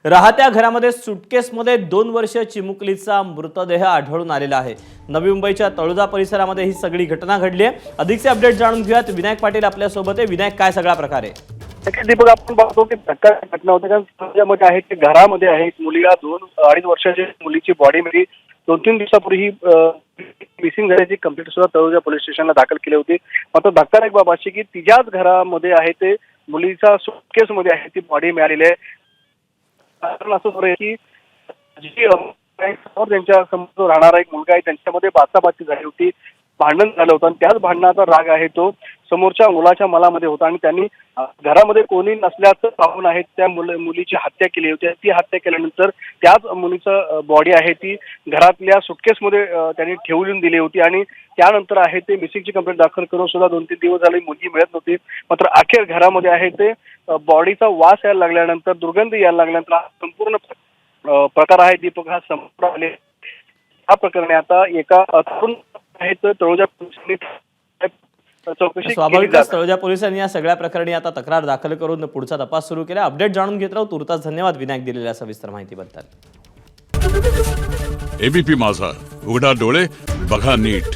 राहत्या घरामध्ये सुटकेसमध्ये 2 वर्षीय चिमुकलीचा मृतदेह आढळून आलेला आहे। नवी मुंबईच्या तळोजा परिसरामध्ये ही सगळी घटना घडली आहे। अधिकचे अपडेट जाणून घेऊयात। विनायक पाटील आपल्या सोबत आहे। विनायक, काय सगळा प्रकार आहे? दीपक, आपण बघतो की धक्कादायक घटना होते, कारण समाजामध्ये आहे की घरामध्ये आहे मुलीला 2-2.5 वर्षाच्या मुलीची बॉडी मिळाली। 2-3 दिवसापूर्वी ही मिसिंग झाल्याची कंप्लेंट सुद्धा तळोजा पोलीस स्टेशनला दाखल केली होती। मात्र धक्कादायक बाब अशी की तिच्याच घरामध्ये आहे ते मुलीचा सुटकेसमध्ये आहे ती बॉडी मिळालेली आहे। कारण असं आहे की जी त्यांच्या समोर राहणारा एक मुलगा आहे, त्यांच्यामध्ये बाचाबाची झाली होती, भांडण झालं होतं आणि त्याच भांडणाचा राग आहे तो समोरच्या मुलाच्या मनामध्ये होता आणि त्यांनी घरामध्ये कोणी नसल्याचं पाहून आहे त्या मुलीची हत्या केली होती। ती हत्या केल्यानंतर त्याच मुलीचं बॉडी आहे ती घरातल्या सुटकेसमध्ये त्यांनी ठेवून दिली होती आणि त्यानंतर आहे ते मिसिंगची कंप्लेंट दाखल करून सुद्धा 2-3 दिवस झाले मुलगी मिळत नव्हती। मात्र अखेर घरामध्ये आहे ते बॉडीचा वास यायला लागल्यानंतर, दुर्गंधी यायला लागल्यानंतर संपूर्ण प्रकार आहे दीपक हा समोर आले। या प्रकरणी आता एका तरुण आहेत तळोजा पोलिसांनी चौकशी स्वाभाविकच तळोजा पोलिसांनी या सगळ्या प्रकरणी आता तक्रार दाखल करून पुढचा तपास सुरू केला। अपडेट जाणून घेत राहू। तुर्तास धन्यवाद विनायक दिलेल्या सविस्तर माहितीबद्दल। एबीपी माझा, उघडा डोळे बघा नीट।